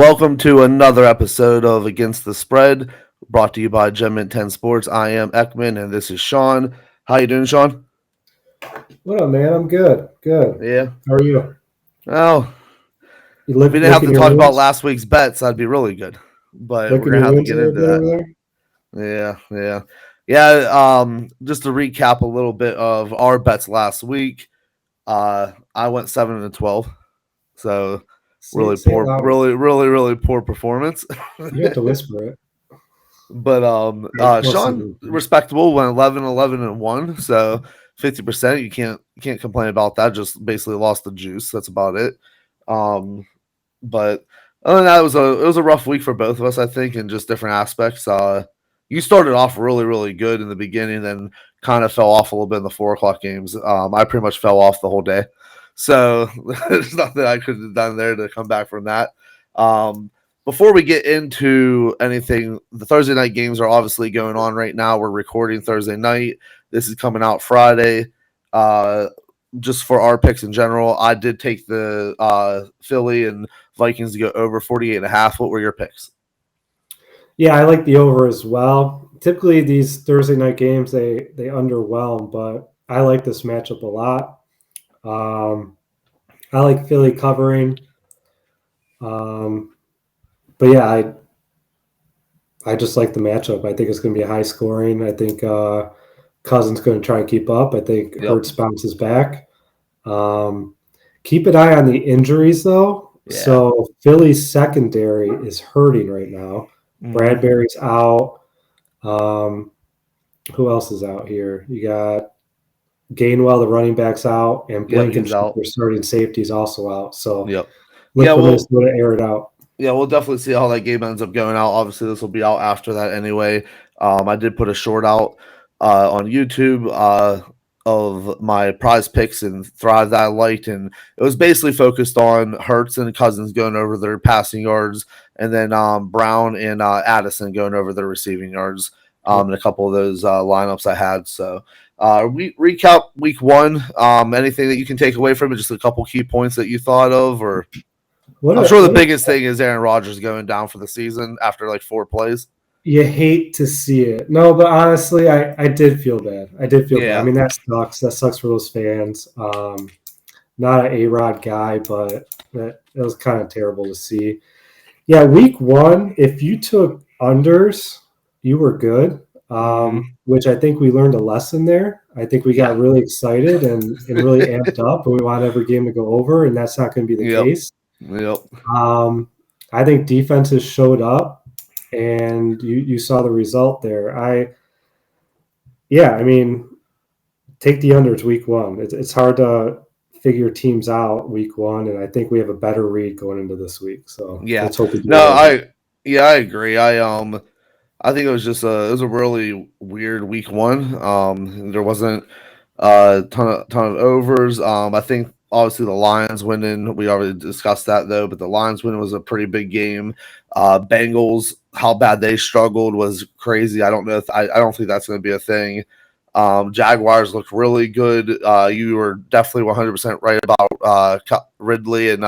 Welcome to another episode of Against the Spread, brought to you by Gem and 10 Sports. I am Eckman, and this is Sean. How you doing, Sean? What up, man? I'm good. Good. Yeah. How are you? Well, You if we didn't have to licking your talk about wounds? last week's bets, that'd be really good. But we're Licking gonna your have to wounds a get little into bit that. over Yeah. Just to recap a little bit of our bets last week. I went 7-12, so there? really Say it poor, loud. really poor performance. You have to whisper it. But You're close to Sean, the respectable, went 11-11-1, so 50%. You can't complain about that. Just basically lost the juice. That's about it. But other than that, it was a rough week for both of us, I think, in just different aspects. You started off really good in the beginning, then kind of fell off a little bit in the 4 o'clock games. I pretty much fell off the whole day, so there's nothing I could have done there to come back from that. Before we get into anything, the Thursday night games are obviously going on right now. We're recording Thursday night. This is coming out Friday. Just for our picks in general, I did take the Philly and Vikings to go over 48.5. What were your picks? Yeah, I like the over as well. Typically, these Thursday night games they underwhelm, but I like this matchup a lot. I like Philly covering. But yeah, I just like the matchup. I think it's going to be high scoring. I think Cousins going to try and keep up. I think Yep. Hurts bounces back. Keep an eye on the injuries, though. Yeah. So Philly's secondary is hurting right now. Bradbury's out. Who else is out here? You got Gainwell, the running back's out, and He's out. Blankenship, starting safety, is also out. So Yep. look Yeah, for well, Minnesota to air it out. Yeah, we'll definitely see how that game ends up going out. Obviously, this will be out after that anyway. I did put a short out on YouTube of my prize picks and Thrive that I liked, and it was basically focused on Hurts and Cousins going over their passing yards, and then Brown and Addison going over their receiving yards, and a couple of those lineups I had. So we recap week one. Anything that you can take away from it? Just a couple key points that you thought of, or I'm sure the biggest thing is Aaron Rodgers going down for the season after like 4 plays. You hate to see it. No, but honestly, I did feel bad. I did feel bad. I mean, that sucks. That sucks for those fans. Not an A-Rod guy, but it was kind of terrible to see. Yeah, week one, if you took unders, you were good, which I think we learned a lesson there. I think we got really excited and really amped up, and we want every game to go over, and that's not going to be the case. Yep. I think defenses showed up, and you saw the result there. I mean, take the unders week one. It's hard to figure teams out week one, and I think we have a better read going into this week. So let's hope we do. I agree. I think it was just it was a really weird week one. There wasn't a ton of overs. I think obviously the Lions winning, we already discussed that though, but the Lions winning was a pretty big game. Bengals, how bad they struggled was crazy. I don't know if I don't think that's going to be a thing. Jaguars looked really good. You were definitely 100% right about Ridley and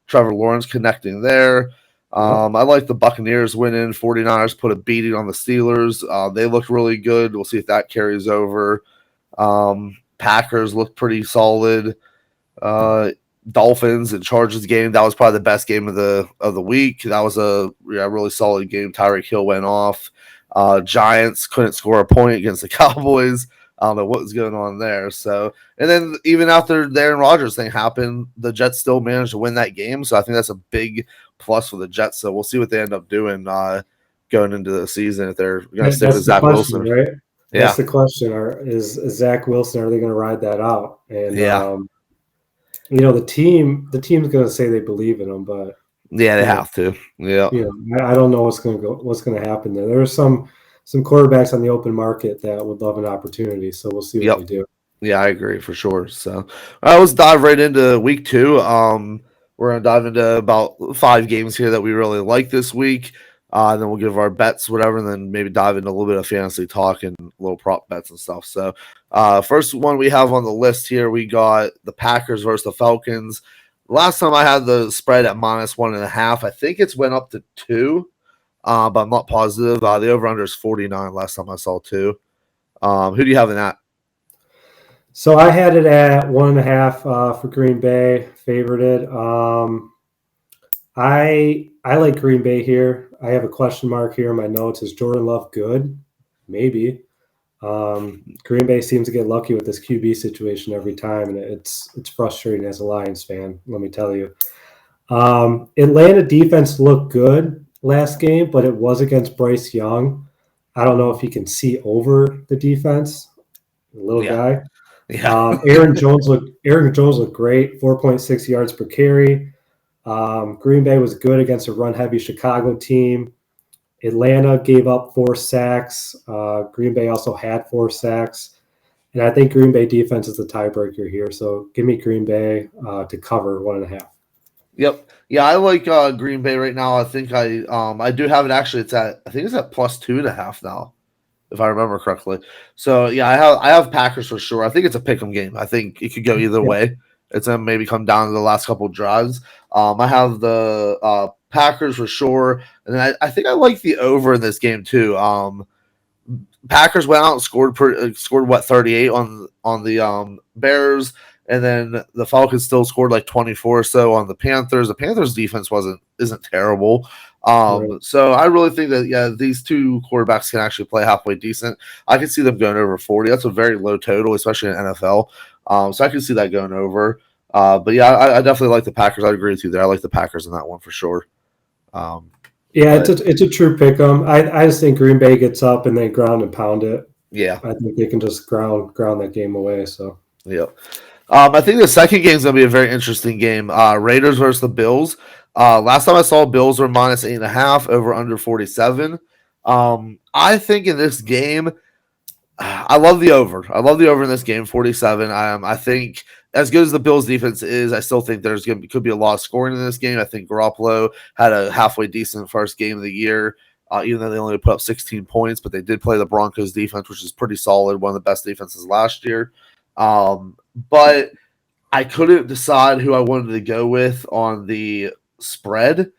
Trevor Lawrence connecting there. I like the Buccaneers winning. 49ers put a beating on the Steelers. They looked really good. We'll see if that carries over. Packers looked pretty solid. Dolphins and Chargers game, that was probably the best game of the week. That was a really solid game. Tyreek Hill went off. Giants couldn't score a point against the Cowboys. I don't know what was going on there. So, and then even after the Aaron Rodgers thing happened, the Jets still managed to win that game. So I think that's a big plus for the Jets. So we'll see what they end up doing going into the season if they're going to stick with Zach Wilson. Right? Yeah. That's the question. Is Zach Wilson, are they going to ride that out? And the team's going to say they believe in him, but they have to. Yeah. I don't know what's going to happen there. There are some quarterbacks on the open market that would love an opportunity, so we'll see what they do. Yeah, I agree for sure. So let's dive right into week two. We're going to dive into about 5 games here that we really like this week. And then we'll give our bets, whatever, and then maybe dive into a little bit of fantasy talk and little prop bets and stuff. So first one we have on the list here, we got the Packers versus the Falcons. last time I had the spread at -1.5. I think it's went up to 2, but I'm not positive. The over under is 49. Last time I saw 2. Who do you have in that? So I had it at 1.5 for Green Bay, favored it. I like Green Bay here. I have a question mark here in my notes. Is Jordan Love good? Maybe. Green Bay seems to get lucky with this QB situation every time, and it's frustrating as a Lions fan. Let me tell you. Atlanta defense looked good last game, but it was against Bryce Young. I don't know if he can see over the defense, the little Yeah. guy. Yeah. Aaron Jones looked great, 4.6 yards per carry. Green Bay was good against a run-heavy Chicago team. Atlanta gave up 4 sacks. Green Bay also had 4 sacks. And I think Green Bay defense is the tiebreaker here. So give me Green Bay to cover 1.5. Yep. Yeah, I like Green Bay right now. I think I do have it actually. I think it's at +2.5 now, if I remember correctly. So yeah, I have Packers for sure. I think it's a pick'em game. I think it could go either Yep. way. It's gonna maybe come down to the last couple of drives. I have the Packers for sure, and then I think I like the over in this game too. Packers went out and scored what 38 on the Bears, and then the Falcons still scored like 24 or so on the Panthers. The Panthers defense isn't terrible. Right. So I really think that these two quarterbacks can actually play halfway decent. I can see them going over 40. That's a very low total, especially in NFL. So I can see that going over. But yeah, I definitely like the Packers. I agree with you there. I like the Packers in that one for sure. Yeah, But it's a true pick 'em. I just think Green Bay gets up and they ground and pound it. yeah, I think they can just ground that game away. So yeah. I think the second game is going to be a very interesting game. Raiders versus the Bills. Last time I saw Bills were -8.5 over under 47. I think in this game, I love the over. I love the over in this game, 47. I think as good as the Bills defense is, I still think could be a lot of scoring in this game. I think Garoppolo had a halfway decent first game of the year, even though they only put up 16 points, but they did play the Broncos defense, which is pretty solid, one of the best defenses last year. But I couldn't decide who I wanted to go with on the spread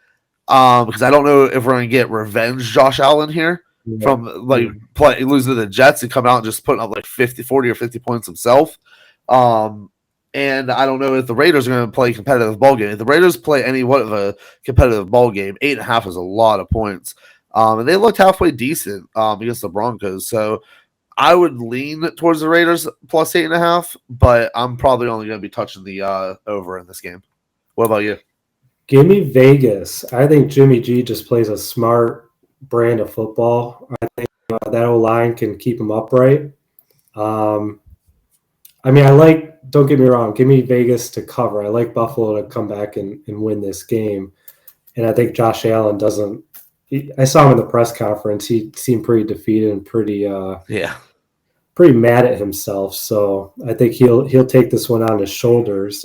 because I don't know if we're going to get revenge Josh Allen here yeah, from losing to the Jets and coming out and just putting up like 40 or 50 points himself. And I don't know if the Raiders are going to play a competitive ball game. If the Raiders play any one of a competitive ball game, 8.5 is a lot of points. And they looked halfway decent against the Broncos. So I would lean towards the Raiders plus 8.5, but I'm probably only going to be touching the over in this game. What about you? give me Vegas. I think Jimmy G just plays a smart brand of football. I think that O line can keep him upright. Um, I mean, don't get me wrong, give me Vegas to cover. I like Buffalo to come back and win this game. And I think Josh Allen doesn't. I saw him in the press conference. He seemed pretty defeated and Yeah. pretty mad at himself. So I think he'll take this one on his shoulders.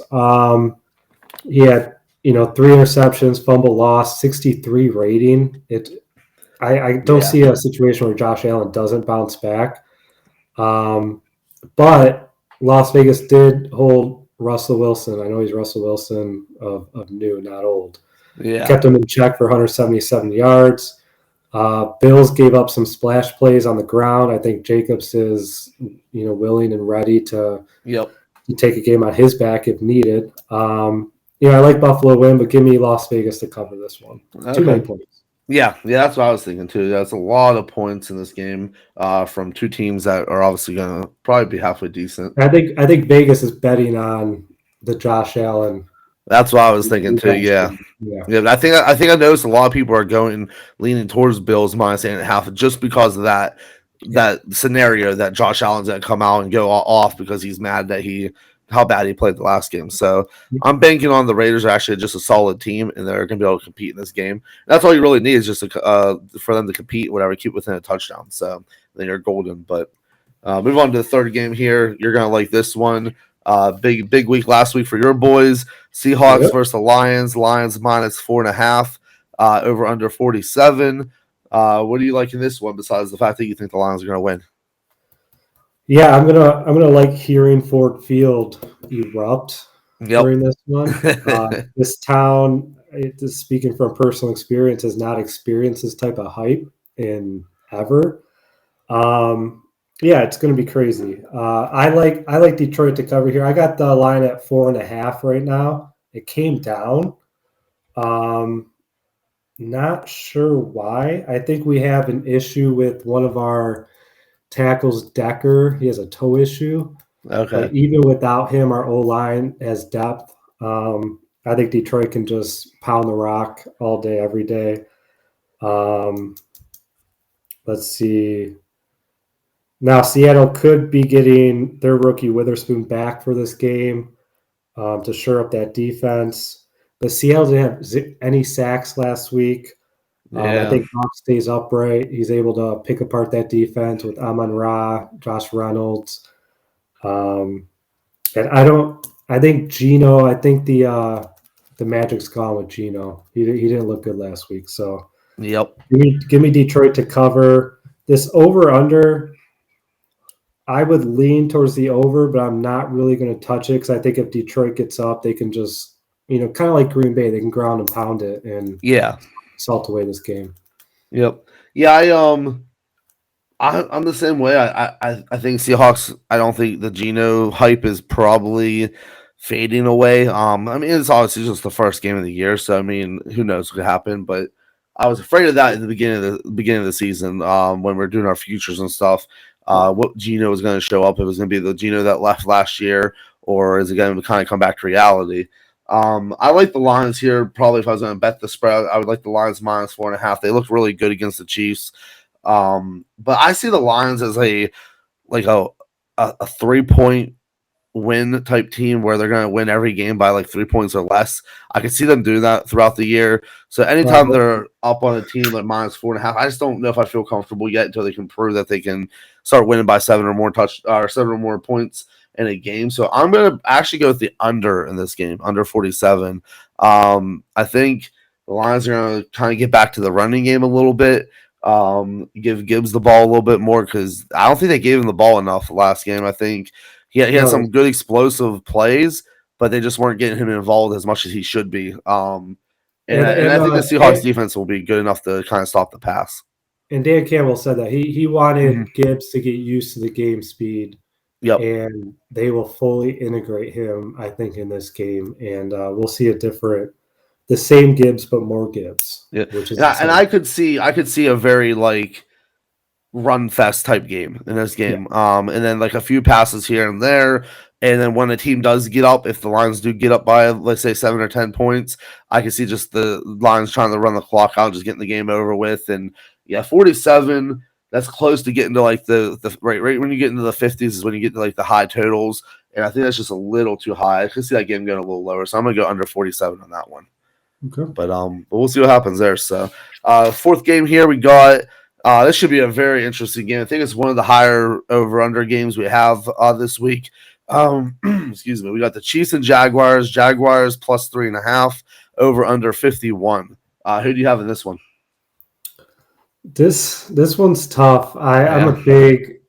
He had 3 interceptions, fumble loss, 63 rating. I don't see a situation where Josh Allen doesn't bounce back. But Las Vegas did hold Russell Wilson. I know he's Russell Wilson of new, not old. Yeah. Kept him in check for 177 yards. Bills gave up some splash plays on the ground. I think Jacobs is, willing and ready to take a game on his back if needed. I like Buffalo win, but give me Las Vegas to cover this one. Okay. Too many points. Yeah, that's what I was thinking too. That's a lot of points in this game from two teams that are obviously going to probably be halfway decent. I think Vegas is betting on the Josh Allen. That's what I was thinking too. Yeah. I think I noticed a lot of people are leaning towards Bills -8.5 just because of that scenario that Josh Allen's going to come out and go off because he's mad that how bad he played the last game. So I'm banking on the Raiders are actually just a solid team and they're going to be able to compete in this game. That's all you really need is just for them to compete, whatever, keep within a touchdown. So then you're golden. But move on to the third game here. You're going to like this one. Big week last week for your boys. Seahawks versus the Lions. Lions -4.5 over under 47. What do you like in this one besides the fact that you think the Lions are going to win? Yeah, I'm gonna like hearing Ford Field erupt. Yep. during this one. This town, just speaking from personal experience, has not experienced this type of hype in ever. Um, yeah, it's going to be crazy. I like Detroit to cover here. I got the line at 4.5 right now. It came down. Um, Not sure why. I think we have an issue with one of our tackles, Decker. He has a toe issue. Okay. But even without him, our O line has depth. I think Detroit can just pound the rock all day, every day. Um, let's see. Now, Seattle could be getting their rookie Witherspoon back for this game to shore up that defense. But Seattle didn't have any sacks last week. I Yeah. think Goff stays upright. He's able to pick apart that defense with Amon Ra, Josh Reynolds. Um, and I think Geno. I think the Magic's gone with Geno. He didn't look good last week. So Yep. give me Detroit to cover this over under. I would lean towards the over, but I'm not really going to touch it because I think if Detroit gets up, they can just kind of like Green Bay, they can ground and pound it and Yeah. salt away this game. Yep. Yeah. I'm the same way. I think Seahawks. I don't think the Geno hype is probably fading away. I mean, it's obviously just the first game of the year, so I mean, who knows what could happen? But I was afraid of that in the beginning of the season. When we are doing our futures and stuff, what Geno was going to show up? It was going to be the Geno that left last year, or is it going to kind of come back to reality? I like the Lions here. Probably if I was going to bet the spread, I would like the Lions -4.5. They look really good against the Chiefs. But I see the Lions as like a 3-point win type team where they're going to win every game by like 3 points or less. I can see them do that throughout the year. So anytime they're up on a team like -4.5, I just don't know if I feel comfortable yet until they can prove that they can start winning by 7 or more points in a game. So I'm going to actually go with the under in this game, under 47. I think the Lions are going to kind of get back to the running game a little bit. Give Gibbs the ball a little bit more because I don't think they gave him the ball enough last game. I think he had No, some good explosive plays, but they just weren't getting him involved as much as he should be. And I think the Seahawks defense will be good enough to kind of stop the pass. and Dan Campbell said that he wanted Mhm. Gibbs to get used to the game speed, Yep. and they will fully integrate him, I think, in this game, and we'll see the same Gibbs but more Gibbs, Yeah. which is And exciting. I could see a very like run fest type game in this Yeah, game. And then like a few passes here and there. And then when a team does get up, if the Lions do get up by let's say 7 or 10 points, I can see just the Lions trying to run the clock out, just getting the game over with. And yeah, 47. That's close to getting to like the right when you get into the 50s is when you get to like the high totals. And I think that's just a little too high. I could see that game going a little lower. So I'm gonna go under 47 on that one. okay. But we'll see what happens there. So fourth game here we got this should be a very interesting game. I think it's one of the higher over under games we have this week. Excuse me. We got the Chiefs and Jaguars. Jaguars +3.5 over under 51. Who do you have in this one? This one's tough. Yeah.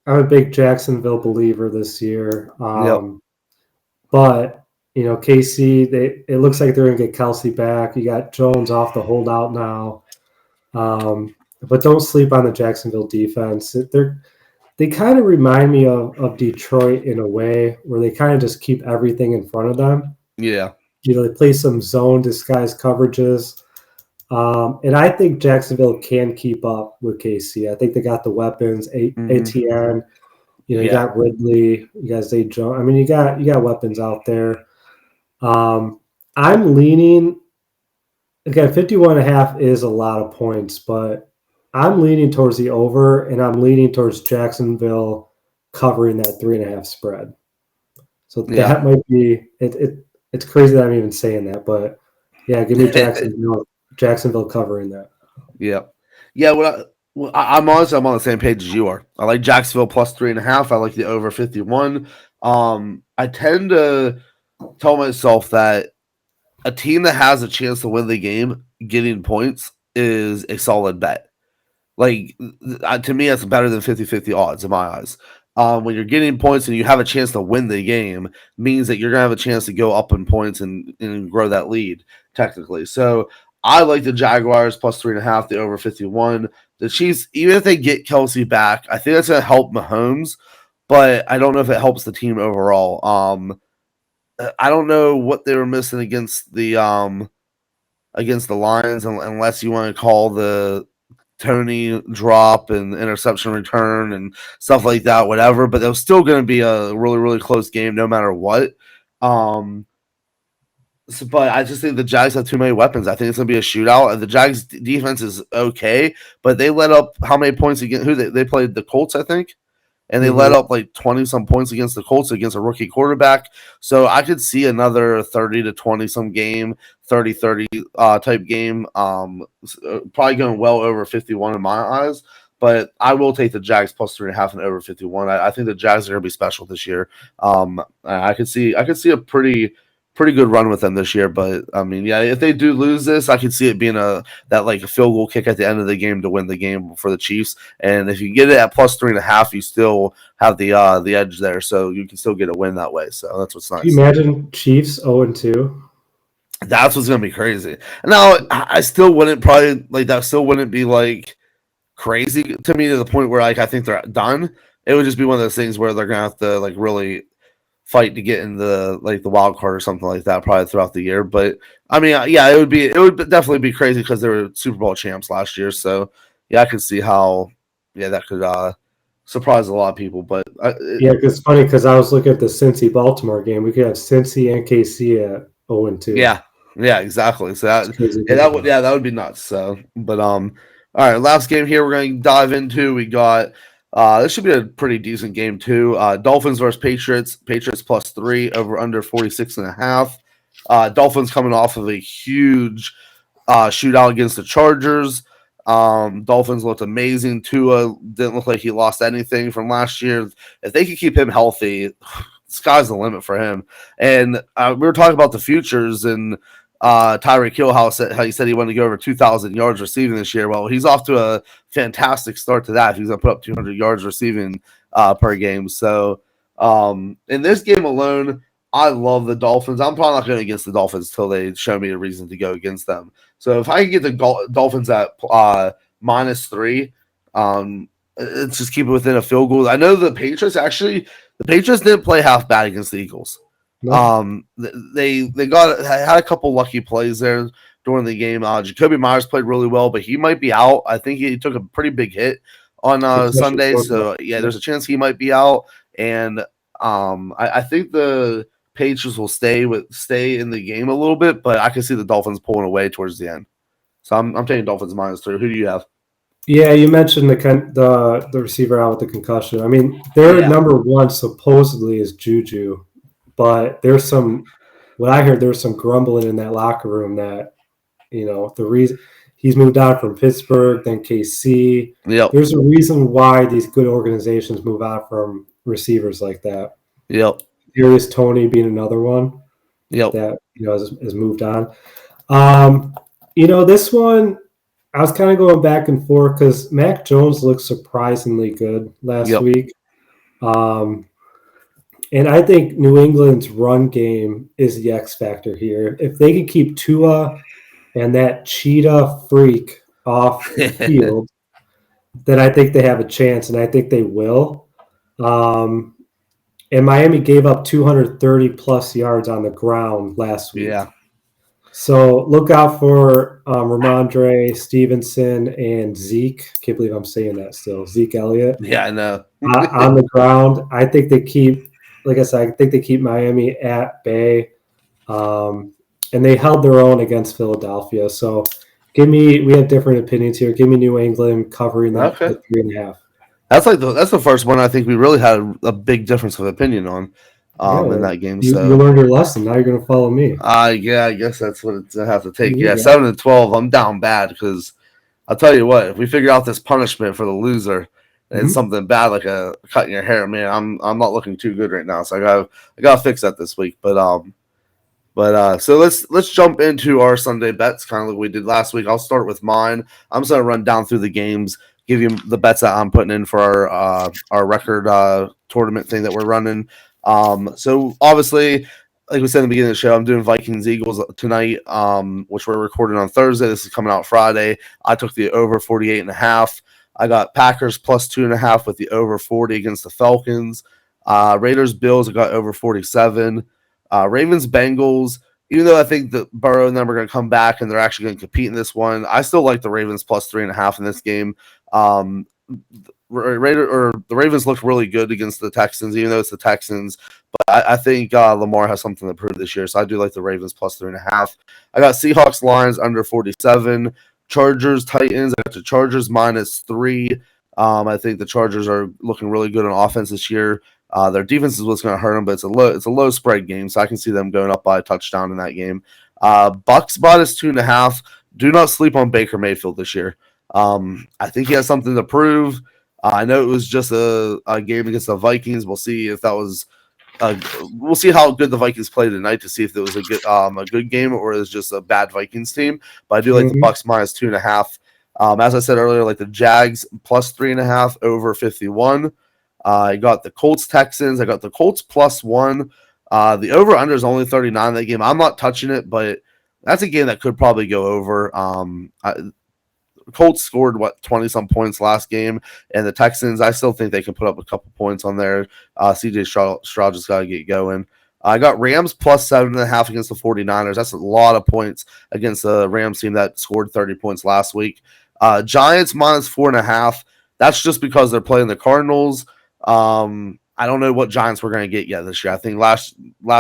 I'm a big Jacksonville believer this year. Yep. But KC, it looks like they're gonna get Kelsey back. You got Jones off the holdout now. But don't sleep on the Jacksonville defense. They kind of remind me of Detroit in a way where they kind of just keep everything in front of them. Yeah. They play some zone disguise coverages. And I think Jacksonville can keep up with KC. I think they got the weapons. ATN, you got Ridley, you got Zay Jones. I mean, you got weapons out there. I'm leaning again. 51.5 is a lot of points, but I'm leaning towards the over, and I'm leaning towards Jacksonville covering that 3.5 spread. So that might be it. It's crazy that I'm even saying that, but yeah, give me Jacksonville covering that. Yeah. Yeah. I'm honestly I'm on the same page as you are. I like Jacksonville +3.5. I like the over 51. I tend to tell myself that a team that has a chance to win the game getting points is a solid bet. Like to me, that's better than 50-50 odds in my eyes. when you're getting points and you have a chance to win the game, means that you're gonna have a chance to go up in points and grow that lead technically. So I like the Jaguars plus 3.5, the over 51. The Chiefs, even if they get Kelsey back, I think that's gonna help Mahomes, but I don't know if it helps the team overall. I don't know what they were missing against the Lions, unless you want to call the Tony drop and interception return and stuff like that, whatever. But it was still going to be a really, really close game no matter what. But I just think the Jags have too many weapons. I think it's going to be a shootout. The Jags defense is okay, but they let up how many points against who they played? The Colts, I think. And they let up like 20 some points against the Colts against a rookie quarterback. So I could see another 30 to 20 some game, 30-30 type game. Probably going well over 51 in my eyes. But I will take the Jags plus 3.5 and over 51. I think the Jags are going to be special this year. I could see a pretty good run with them this year. But I mean, yeah, if they do lose this, I could see it being a field goal kick at the end of the game to win the game for the Chiefs. And if you get it at plus 3.5, you still have the edge there, so you can still get a win that way. So that's what's nice. Can you imagine Chiefs 0-2? That's what's gonna be crazy. Now I still wouldn't that still wouldn't be like crazy to me to the point where like I think they're done. It would just be one of those things where they're gonna have to like really fight to get in the wild card or something like that probably throughout the year. But I mean, yeah, it would definitely be crazy because they were Super Bowl champs last year. So yeah, I could see how that could surprise a lot of people. But yeah, because it's funny because I was looking at the Cincy Baltimore game. We could have Cincy and KC at 0-2. Yeah, exactly. So that would be nuts. So, but all right, last game here we're going to dive into. We got this should be a pretty decent game too. Dolphins versus Patriots. Patriots plus 3 over under 46.5. Dolphins coming off of a huge shootout against the Chargers. Dolphins looked amazing. Tua didn't look like he lost anything from last year. If they could keep him healthy, sky's the limit for him. And we were talking about the futures and Tyreek Hill, how he said he wanted to go over 2,000 yards receiving this year. Well, he's off to a fantastic start to that. He's going to put up 200 yards receiving per game. So in this game alone, I love the Dolphins. I'm probably not going against the Dolphins until they show me a reason to go against them. So if I can get the Dolphins at -3, let's just keep it within a field goal. I know the Patriots didn't play half bad against the Eagles. No. They had a couple lucky plays there during the game. Jacoby Myers played really well, but he might be out. I think he took a pretty big hit on Sunday, so yeah, there's a chance he might be out. And I think the Patriots will stay in the game a little bit, but I can see the Dolphins pulling away towards the end. So I'm taking Dolphins -3. Who do you have? Yeah, you mentioned the receiver out with the concussion. I mean, their number one supposedly is Juju. But what I heard, there's some grumbling in that locker room that, the reason he's moved on from Pittsburgh, then KC. Yep. There's a reason why these good organizations move on from receivers like that. Yep. Darius Toney being another one. Yep. That has moved on. This one I was kind of going back and forth because Mac Jones looked surprisingly good last week. And I think New England's run game is the X factor here. If they can keep Tua and that cheetah freak off the field, then I think they have a chance, and I think they will. And Miami gave up 230-plus yards on the ground last week. Yeah. So look out for Ramondre Stevenson and Zeke. Can't believe I'm saying that still. Zeke Elliott. Yeah, I know. On the ground. I think they keep – like I said, I think they keep Miami at bay, and they held their own against Philadelphia. So we have different opinions here. Give me New England covering that 3.5. That's the first one I think we really had a big difference of opinion on in that game. You learned your lesson. Now you're going to follow me. Yeah, I guess that's what it's I have to take. Yeah, 7-12. I'm down bad because I'll tell you what. If we figure out this punishment for the loser. And something bad like a cutting your hair, man. I'm not looking too good right now, so I gotta fix that this week. So let's jump into our Sunday bets, kind of like we did last week. I'll start with mine. I'm just gonna run down through the games, give you the bets that I'm putting in for our record tournament thing that we're running. So obviously, like we said in the beginning of the show, I'm doing Vikings Eagles tonight, which we're recording on Thursday. This is coming out Friday. I took the over 48.5. I got Packers plus 2.5 with the over 40 against the Falcons. Raiders Bills, I got over 47. Ravens Bengals. Even though I think that Burrow and them are going to come back and they're actually going to compete in this one, I still like the Ravens plus 3.5 in this game. The Ravens looked really good against the Texans, even though it's the Texans. But I think Lamar has something to prove this year, so I do like the Ravens plus 3.5. I got Seahawks Lions under 47. Chargers Titans. I got the Chargers -3. I think the Chargers are looking really good on offense this year. Their defense is what's going to hurt them, but it's a low spread game, so I can see them going up by a touchdown in that game. Bucks -2.5. Do not sleep on Baker Mayfield this year. I think he has something to prove. I know it was just a game against the Vikings. We'll see if that was. We'll see how good the Vikings play tonight to see if it was a good game or it was just a bad Vikings team. But I do like the Bucks -2.5. As I said earlier, like the Jags plus 3.5 over 51. I got the Colts Texans. I got the Colts +1. The over under is only 39 in that game. I'm not touching it, but that's a game that could probably go over. Colts scored 20-some points last game, and the Texans, I still think they can put up a couple points on there. CJ Stroud just got to get going. I got Rams plus 7.5 against the 49ers. That's a lot of points against the Rams team that scored 30 points last week. Giants -4.5. That's just because they're playing the Cardinals. I don't know what Giants we're going to get yet this year. I think last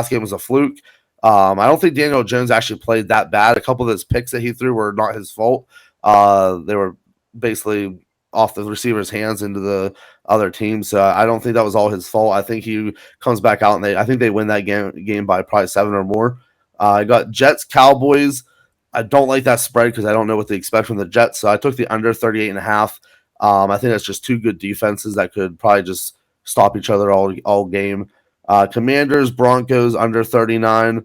game was a fluke. I don't think Daniel Jones actually played that bad. A couple of his picks that he threw were not his fault. They were basically off the receiver's hands into the other team. So I don't think that was all his fault. I think he comes back out and I think they win that game by probably 7 or more. I got Jets Cowboys. I don't like that spread because I don't know what to expect from the Jets. So I took the under 38.5. I think that's just two good defenses that could probably just stop each other all game. Commanders Broncos under 39.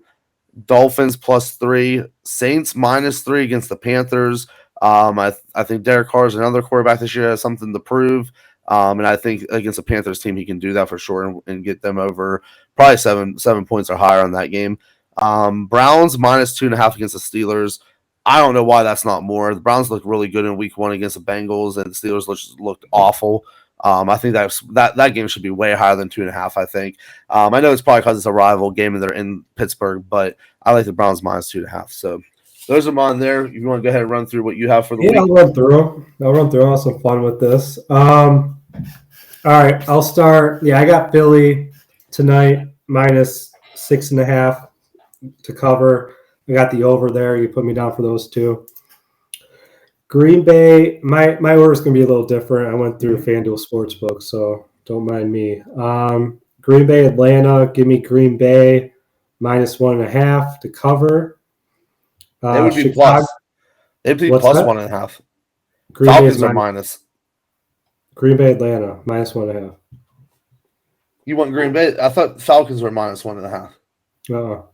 Dolphins +3. Saints -3 against the Panthers. I think Derek Carr is another quarterback this year, has something to prove. And I think against the Panthers team, he can do that for sure and get them over probably 7 points or higher on that game. Browns -2.5 against the Steelers. I don't know why that's not more. The Browns looked really good in week 1 against the Bengals, and the Steelers looked awful. I think that game should be way higher than 2.5, I think. I know it's probably because it's a rival game and they're in Pittsburgh, but I like the Browns -2.5. So those are mine there. If you want to go ahead and run through what you have for the week. I'll run through. I'll have some fun with this. All right, I'll start. Yeah, I got Philly tonight -6.5 to cover. I got the over there. You put me down for those two. Green Bay, my order is going to be a little different. I went through FanDuel Sportsbook, so don't mind me. Green Bay, Atlanta, give me Green Bay -1.5 to cover. They would be Chicago, plus. It'd be plus that? 1.5. Green Falcons are minus. Green Bay, Atlanta, -1.5. You want Green Bay? I thought Falcons were -1.5. Are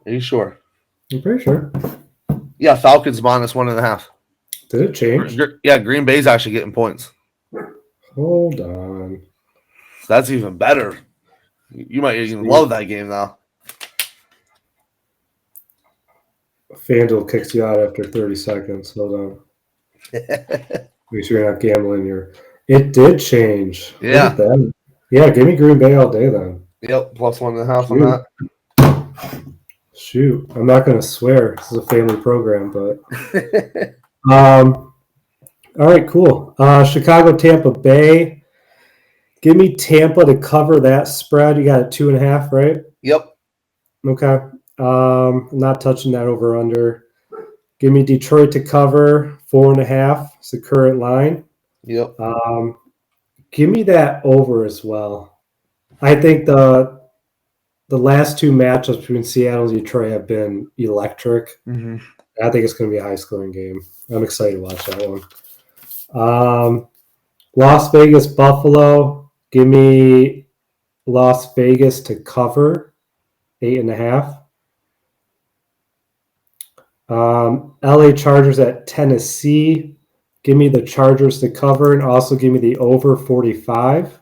you sure? I'm pretty sure. Yeah, Falcons -1.5. Did it change? Yeah, Green Bay's actually getting points. Hold on. That's even better. You might even love that game now. FanDuel kicks you out after 30 seconds. Hold on. Make sure you're not gambling here. It did change. Yeah. Yeah, give me Green Bay all day then. Yep, +1.5 on that. Shoot. I'm not going to swear. This is a family program, but... all right, cool. Chicago, Tampa Bay. Give me Tampa to cover that spread. You got a 2.5, right? Yep. Okay. I'm not touching that over under. Give me Detroit to cover 4.5. It's the current line. Yep. Give me that over as well. I think the last two matchups between Seattle and Detroit have been electric. Mm-hmm. I think it's going to be a high-scoring game. I'm excited to watch that one. Las Vegas, Buffalo. Give me Las Vegas to cover 8.5. LA Chargers at Tennessee. Give me the Chargers to cover and also give me the over 45.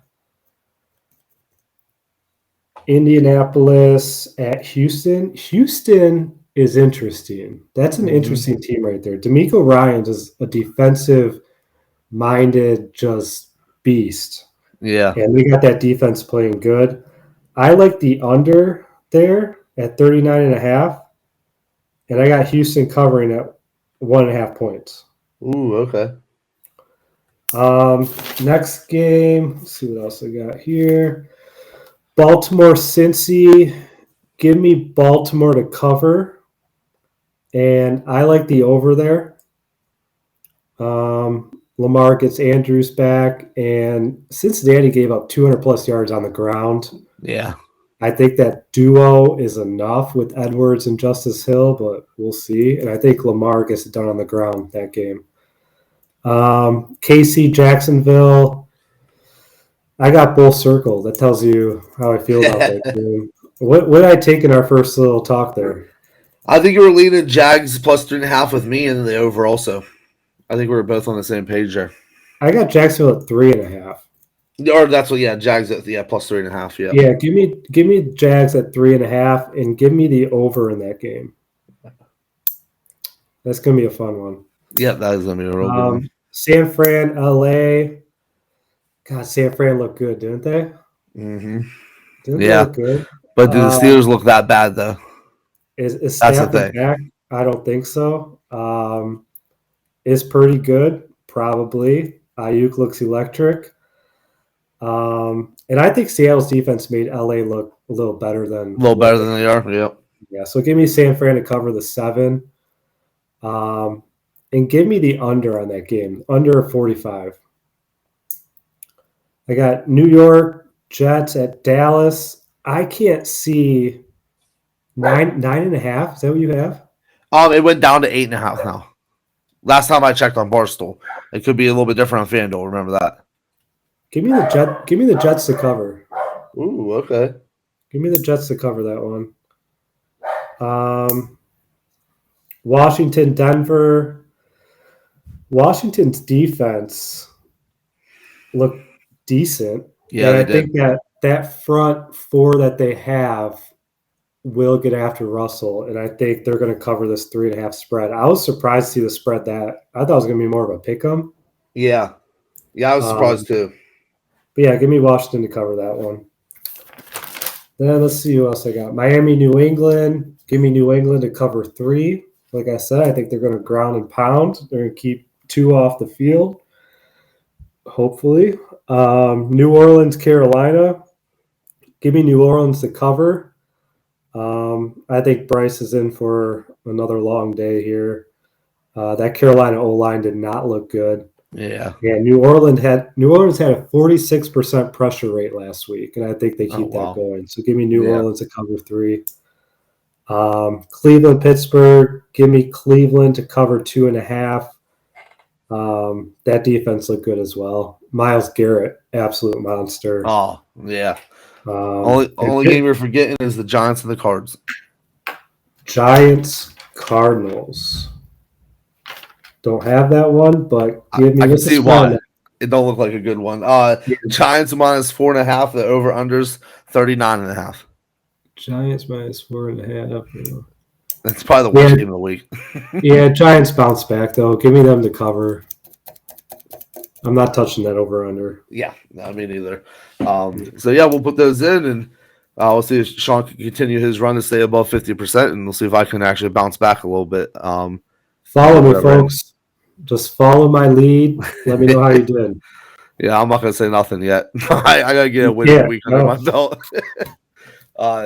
Indianapolis at Houston. Houston is interesting. That's an Mm-hmm. interesting team right there. D'Amico Ryans is a defensive-minded just beast. Yeah. And we got that defense playing good. I like the under there at 39.5. And I got Houston covering at 1.5 points. Ooh, okay. Next game, let's see what else I got here. Baltimore Cincy. Give me Baltimore to cover. And I like the over there. Lamar gets Andrews back, and Cincinnati gave up 200 plus yards on the ground. Yeah. I think that duo is enough with Edwards and Justice Hill, but we'll see. And I think Lamar gets it done on the ground that game. KC Jacksonville. I got bull circle. That tells you how I feel about that game. What did I take in our first little talk there? I think you were leaning Jags plus 3.5 with me and the over also. I think we were both on the same page there. I got Jacksonville at 3.5. Or that's what, yeah, Jags at plus 3.5. Yeah. Yeah, give me Jags at 3.5 and give me the over in that game. That's gonna be a fun one. Yeah, that is gonna be a real good one. San Fran, LA. God, San Fran looked good, didn't they? Mm-hmm. Didn't they look good? But do the Steelers look that bad though? Is Stafford back? I don't think so. Is Purdy good? Probably. Ayuk looks electric. And I think Seattle's defense made LA look a little better than they are. Yep. Yeah. So give me San Fran to cover the 7. And give me the under on that game, under 45. I got New York Jets at Dallas. I can't see 9.5. Is that what you have? It went down to 8.5 now. Last time I checked on Barstool, it could be a little bit different on FanDuel. Remember that. Give me the Jets to cover. Ooh, okay. Give me the Jets to cover that one. Washington, Denver. Washington's defense looked decent. Yeah, and I think that front 4 that they have will get after Russell, and I think they're going to cover this 3.5 spread. I was surprised to see the spread that I thought it was going to be more of a pick 'em. Yeah, I was surprised too. But yeah, give me Washington to cover that one. Then let's see who else I got. Miami, New England. Give me New England to cover 3. Like I said, I think they're going to ground and pound. They're going to keep 2 off the field, hopefully. New Orleans, Carolina. Give me New Orleans to cover. I think Bryce is in for another long day here. That Carolina O-line did not look good. Yeah. New Orleans had a 46% pressure rate last week, and I think they keep that going. So give me New Orleans to cover 3. Cleveland, Pittsburgh. Give me Cleveland to cover 2.5. That defense looked good as well. Myles Garrett, absolute monster. Oh yeah. Only game you're forgetting is the Giants and the Cards. Giants, Cardinals. Don't have that one, but give me. I can see why. It don't look like a good one. Giants minus 4.5. The over unders 39.5. Giants minus 4.5. That's probably the worst game of the week. Yeah, Giants bounce back though. Give me them to cover. I'm not touching that over under. Yeah, no, me neither. So yeah, we'll put those in, and we'll see if Sean can continue his run to stay above 50%, and we'll see if I can actually bounce back a little bit. Follow me, folks. Just follow my lead. Let me know how you did. Yeah, I'm not gonna say nothing yet. I gotta get a winning week under my belt.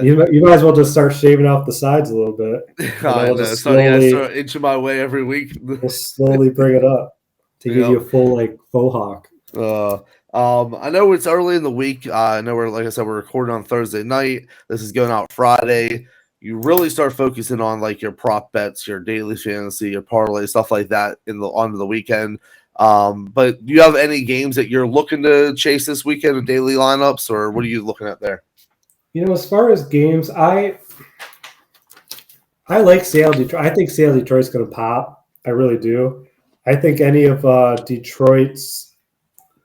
You might as well just start shaving off the sides a little bit. Start inching my way every week. We'll slowly bring it up to give you a full faux hawk. I know it's early in the week. I know like I said, we're recording on Thursday night. This is going out Friday. You really start focusing on your prop bets, your daily fantasy, your parlay, stuff like that on the weekend. But do you have any games that you're looking to chase this weekend in daily lineups, or what are you looking at there? As far as games, I like Seattle Detroit. I think Seattle Detroit's going to pop. I really do. I think any of Detroit's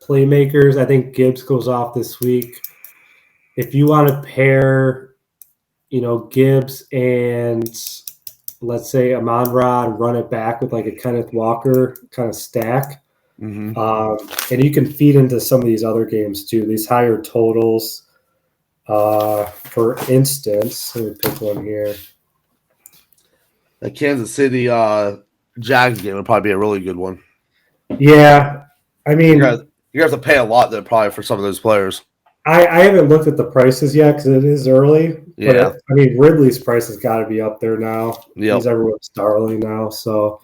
playmakers. I think Gibbs goes off this week. if you want to pair, Gibbs and let's say Amon-Ra, run it back with like a Kenneth Walker kind of stack. Mm-hmm. And you can feed into some of these other games too, these higher totals. For instance, let me pick one here. The Kansas City Jags game would probably be a really good one. Yeah, I mean, you have to pay a lot though, probably for some of those players. I haven't looked at the prices yet because it is early. Yeah. But I mean, Ridley's price has got to be up there now. Yep. He's everyone's darling now. So,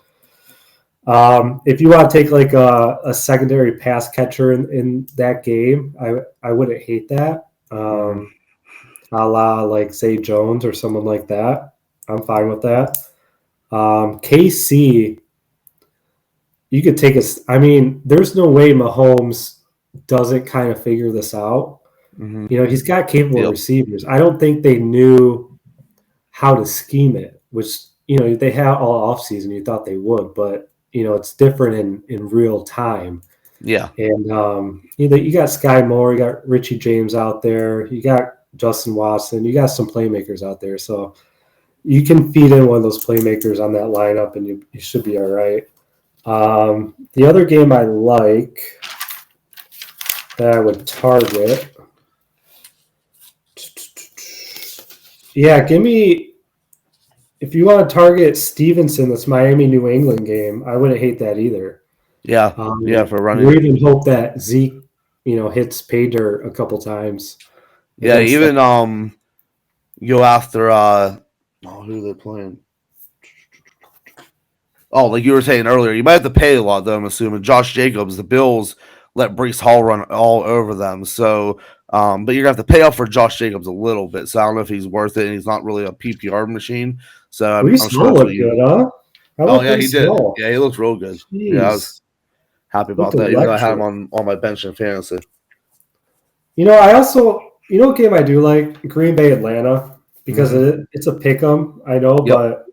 if you want to take like a secondary pass catcher in that game, I wouldn't hate that. A la like Zay Jones or someone like that. I'm fine with that. KC, you could take I mean, there's no way Mahomes doesn't kind of figure this out. Mm-hmm. He's got capable receivers. I don't think they knew how to scheme it, which, they had all offseason. You thought they would, but, it's different in real time. Yeah. And you got Sky Moore, you got Richie James out there, you got Justin Watson, you got some playmakers out there. So you can feed in one of those playmakers on that lineup and you should be all right. The other game I like that I would target. Yeah, give me, if you want to target Stevenson, this Miami New England game, I wouldn't hate that either. Yeah. For running. We even hope that Zeke, hits pay dirt a couple times. Yeah, even go after who are they playing? Oh, like you were saying earlier, you might have to pay a lot though, I'm assuming. Josh Jacobs, the Bills let Breece Hall run all over them. So but you're gonna have to pay up for Josh Jacobs a little bit. So I don't know if he's worth it, and he's not really a PPR machine. So I'm sure looked good, huh? Oh yeah, he did. Yeah, he looks real good. Jeez. Yeah, I was happy about that. Even though I had him on my bench in fantasy. I also, what game I do like? Green Bay Atlanta, because it's a pick 'em, I know, but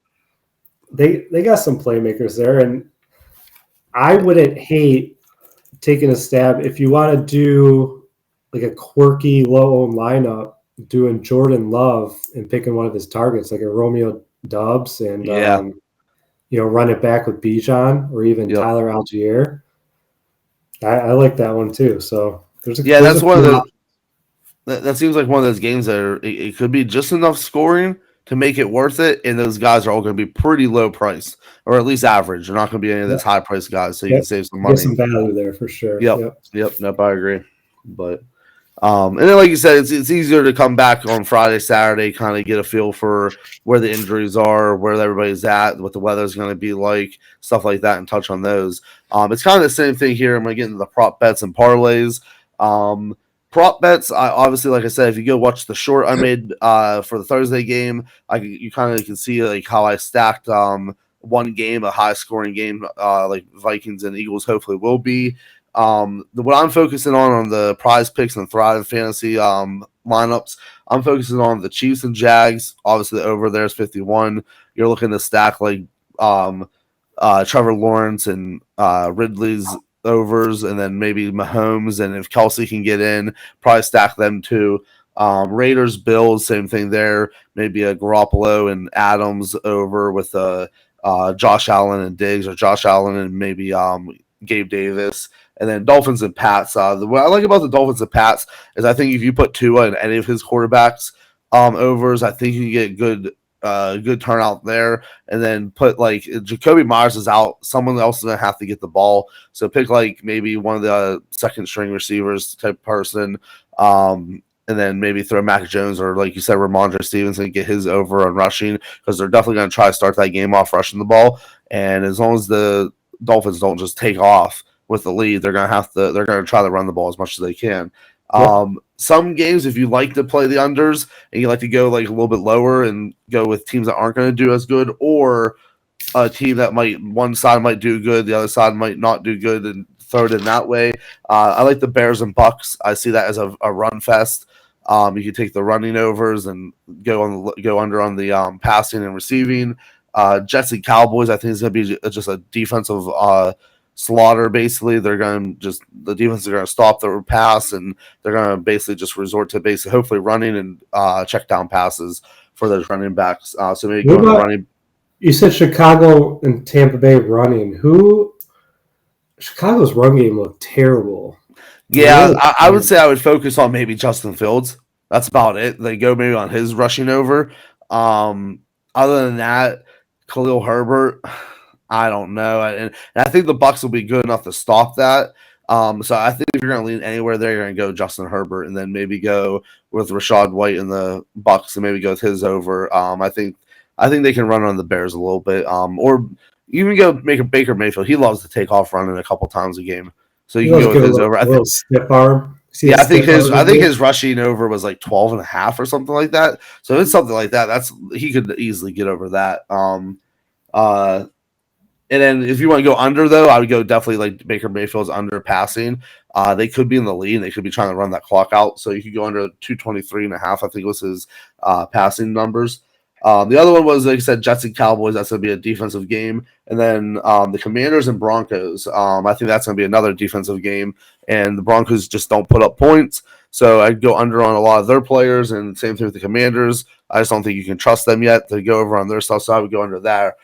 they got some playmakers there, and I wouldn't hate taking a stab if you want to do like a quirky low-owned lineup, doing Jordan Love and picking one of his targets, like a Romeo Doubs, and run it back with Bijan or even Tyler Algier. I like that one too. So that's one of the. That seems like one of those games that it could be just enough scoring to make it worth it, and those guys are all going to be pretty low price, or at least average. They're not going to be any of those high price guys, so you can save some money. Get some value there for sure. Yep. Nope, I agree. But and then, like you said, it's easier to come back on Friday, Saturday, kind of get a feel for where the injuries are, where everybody's at, what the weather's going to be like, stuff like that, and touch on those. It's kind of the same thing here. I'm going to get into the prop bets and parlays. Prop bets, obviously, like I said, if you go watch the short I made for the Thursday game, you kind of can see like how I stacked one game, a high scoring game, like Vikings and Eagles hopefully will be. What I'm focusing on the prize picks and Thrive fantasy lineups, I'm focusing on the Chiefs and Jags. Obviously, the over there is 51. You're looking to stack like Trevor Lawrence and Ridley's overs, and then maybe Mahomes, and if Kelsey can get in, probably stack them too. Raiders, Bills, same thing there. Maybe a Garoppolo and Adams over with Josh Allen and Diggs, or Josh Allen and maybe Gabe Davis. And then Dolphins and Pats. What I like about the Dolphins and Pats is I think if you put Tua and any of his quarterbacks overs, I think you get good turnout there. And then put like Jacoby Myers is out, someone else is gonna have to get the ball. So pick like maybe one of the second string receivers type person. And then maybe throw Mac Jones or, like you said, Ramondre Stevenson, get his over on rushing, because they're definitely going to try to start that game off rushing the ball. And as long as the Dolphins don't just take off with the lead, they're going to try to run the ball as much as they can. Some games, if you like to play the unders and you like to go like a little bit lower and go with teams that aren't going to do as good, or a team that one side might do good, the other side might not do good, and throw it in that way. I like the Bears and Bucks. I see that as a run fest. You can take the running overs and go under on the passing and receiving. Jets and Cowboys, I think is going to be just a defensive slaughter. Basically, they're going to the defense are going to stop the pass, and they're going to basically just resort to hopefully running and check down passes for those running backs. So maybe going to running. You said Chicago and Tampa Bay running. Chicago's run game looked terrible. Yeah, I would say I would focus on maybe Justin Fields. That's about it. They go maybe on his rushing over. Other than that, Khalil Herbert, I don't know. And I think the Bucs will be good enough to stop that. So I think if you're going to lean anywhere there, you're going to go Justin Herbert and then maybe go with Rachaad White in the Bucs and maybe go with his over. I think they can run on the Bears a little bit. Or even go make a Baker Mayfield. He loves to take off running a couple times a game. So you can go with his over. I think stiff arm. Yeah, I think his rushing over was like 12.5 or something like that. So if it's something like that, he could easily get over that. And then if you want to go under, though, I would go definitely like Baker Mayfield's under passing. They could be in the lead. They could be trying to run that clock out. So you could go under 223.5, I think was his passing numbers. The other one was, like I said, Jets and Cowboys. That's going to be a defensive game. And then the Commanders and Broncos. I think that's going to be another defensive game. And the Broncos just don't put up points. So I'd go under on a lot of their players. And same thing with the Commanders. I just don't think you can trust them yet to go over on their stuff. So I would go under there.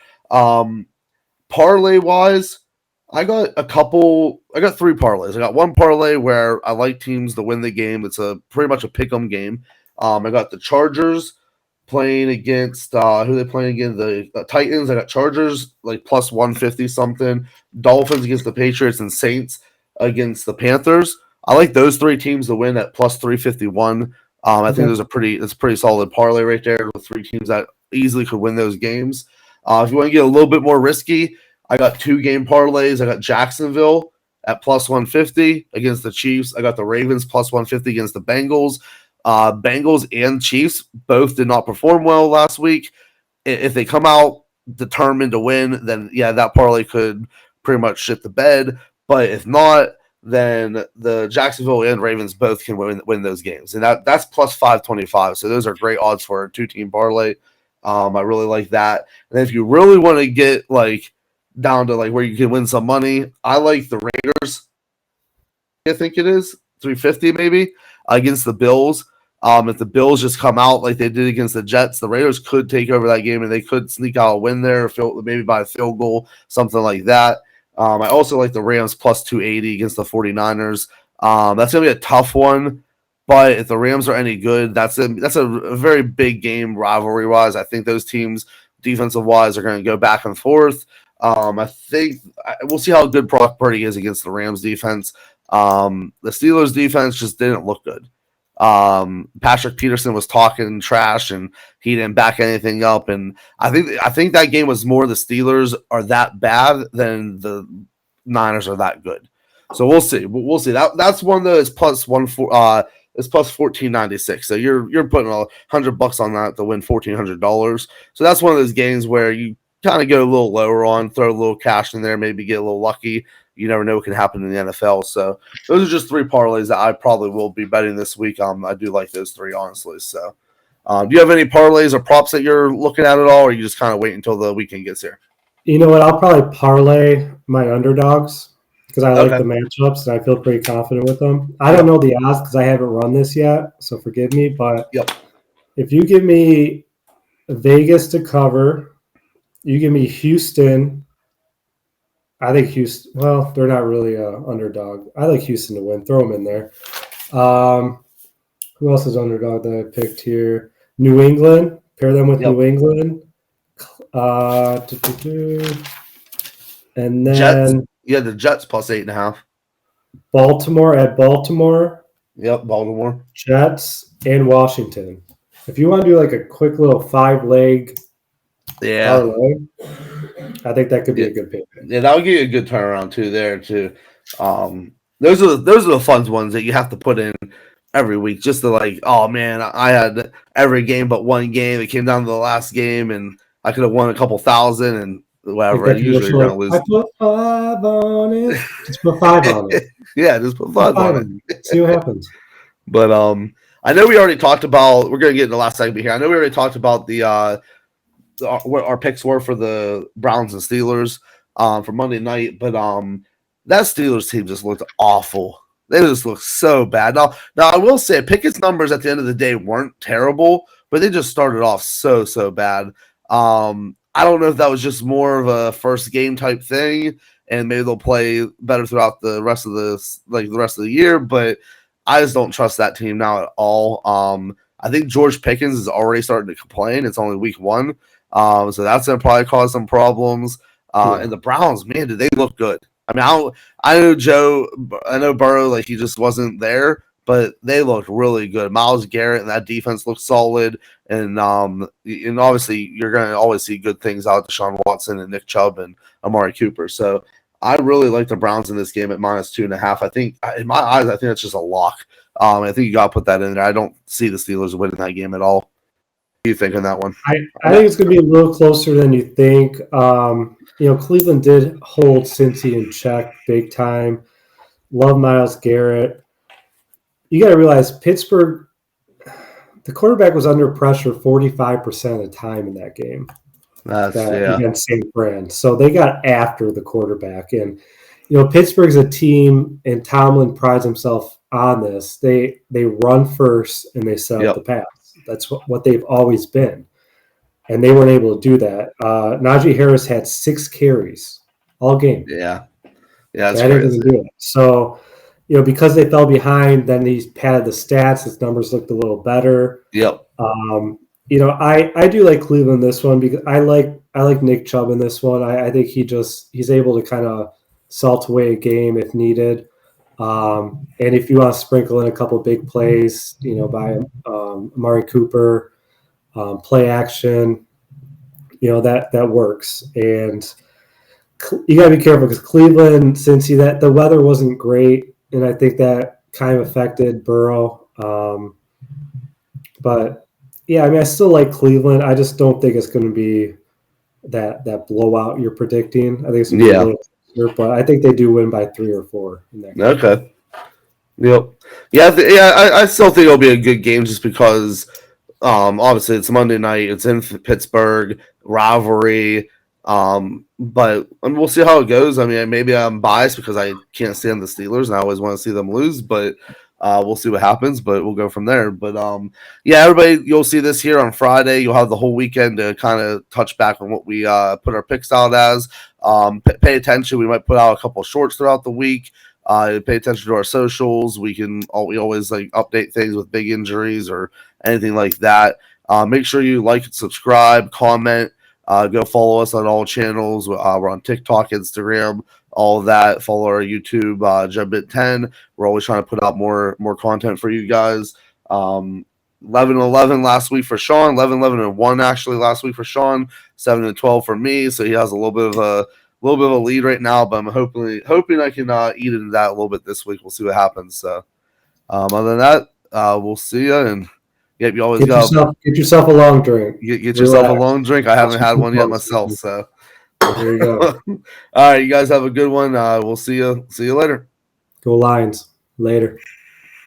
Parlay-wise, I got three parlays. I got one parlay where I like teams to win the game. It's pretty much a pick-em game. I got the Chargers playing against who they playing against? The Titans. I got Chargers like plus 150 something. Dolphins against the Patriots and Saints against the Panthers. I like those three teams to win at plus 351. I think it's a pretty solid parlay right there with three teams that easily could win those games. If you want to get a little bit more risky, I got 2-game parlays. I got Jacksonville at plus 150 against the Chiefs. I got the Ravens plus 150 against the Bengals. Bengals and Chiefs both did not perform well last week. If they come out determined to win, then yeah, that parlay could pretty much shit the bed. But if not, then the Jacksonville and Ravens both can win those games. And that's plus 525. So those are great odds for a 2-team parlay. I really like that. And if you really want to get like down to like where you can win some money, I like the Raiders. I think it is 350 maybe against the Bills. If the Bills just come out like they did against the Jets, the Raiders could take over that game and they could sneak out a win there, maybe by a field goal, something like that. I also like the Rams plus 280 against the 49ers. That's going to be a tough one. But if the Rams are any good, that's a very big game rivalry-wise. I think those teams, defensive-wise, are going to go back and forth. I think we'll see how good Brock Purdy is against the Rams defense. The Steelers defense just didn't look good. Patrick Peterson was talking trash, and he didn't back anything up. And I think that game was more the Steelers are that bad than the Niners are that good. So we'll see. We'll see. That's one that is plus 1. It's plus 14.96. So you're putting $100 on that to win $1,400. So that's one of those games where you kind of go a little lower on, throw a little cash in there, maybe get a little lucky. You never know what can happen in the NFL. So those are just three parlays that I probably will be betting this week. I do like those three, honestly. So do you have any parlays or props that you're looking at all, or you just kind of wait until the weekend gets here? You know what? I'll probably parlay my underdogs because I like the matchups and I feel pretty confident with them. I don't know the odds because I haven't run this yet, so forgive me. But if you give me Vegas to cover, you give me Houston. I think Houston, well, they're not really an underdog. I like Houston to win. Throw them in there. Who else is underdog that I picked here? New England. Pair them with New England. And then Jets. Yeah, the Jets plus 8.5. Baltimore at Baltimore. Yep, Baltimore. Jets and Washington. If you want to do like a quick little 5-leg parlay, I think that could be a good pick. Yeah, that would give you a good turnaround too there too. Those are the fun ones that you have to put in every week just to like, oh man, I had every game but one game. It came down to the last game and I could have won a couple thousand and whatever. And usually you're gonna lose. I put 5 on it. Just put 5 on it. Yeah, just put 5 on it. See what happens. But I know we already talked about. We're gonna get in the last segment here. I know we already talked about what our picks were for the Browns and Steelers for Monday night. But that Steelers team just looked awful. They just looked so bad. Now I will say Pickett's numbers at the end of the day weren't terrible, but they just started off so bad. I don't know if that was just more of a first game type thing, and maybe they'll play better throughout the rest of the year. But I just don't trust that team now at all. I think George Pickens is already starting to complain. It's only week 1, so that's gonna probably cause some problems. And the Browns, man, did they look good? I mean, I know Burrow, like he just wasn't there, but they looked really good. Myles Garrett and that defense looked solid, and obviously you're gonna always see good things out of Deshaun Watson and Nick Chubb and Amari Cooper. So I really like the Browns in this game at -2.5. I think in my eyes, I think that's just a lock. I think you got to put that in there. I don't see the Steelers winning that game at all. What do you think on that one? I think it's going to be a little closer than you think. Cleveland did hold Cincy in check big time. Love Myles Garrett. You got to realize Pittsburgh, the quarterback was under pressure 45% of the time in that game. Against St. Fran. So they got after the quarterback. And, Pittsburgh's a team, and Tomlin prides himself on this. They run first and they set up the pass. That's what they've always been. And they weren't able to do that. Najee Harris had 6 carries all game. Yeah, that's crazy. Do it. So, because they fell behind, then he padded the stats. His numbers looked a little better. Yep. I do like Cleveland this one because I like Nick Chubb in this one. I think he's able to kind of salt away a game if needed. And if you want to sprinkle in a couple of big plays, by Amari Cooper, play action, that works. And you got to be careful because Cleveland, since the weather wasn't great, and I think that kind of affected Burrow. But yeah, I mean, I still like Cleveland. I just don't think it's going to be that blowout you're predicting. I think it's going to be a little closer, but I think they do win by 3 or 4 in that game. Okay. Yep. Yeah, I still think it'll be a good game just because obviously it's Monday night. It's in Pittsburgh, rivalry. But we'll see how it goes. I mean, maybe I'm biased because I can't stand the Steelers and I always want to see them lose, but we'll see what happens, but we'll go from there. But everybody, you'll see this here on Friday. You'll have the whole weekend to kind of touch back on what we put our picks out as. Pay attention. We might put out a couple of shorts throughout the week. Pay attention to our socials. We always update things with big injuries or anything like that. Make sure you like and subscribe, comment. Go follow us on all channels. We're on TikTok, Instagram, all of that. Follow our YouTube, JebBit10. We're always trying to put out more content for you guys. 11-11 last week for Sean. 11-11-1 actually last week for Sean. 7-12 for me. So he has a little bit of a lead right now. But I'm hoping I can eat into that a little bit this week. We'll see what happens. So other than that, we'll see you. And yep, you always get yourself a long drink. Get yourself a long drink. I haven't had one yet myself. So there you go. All right, you guys have a good one. We'll see you later. Go Lions. Later.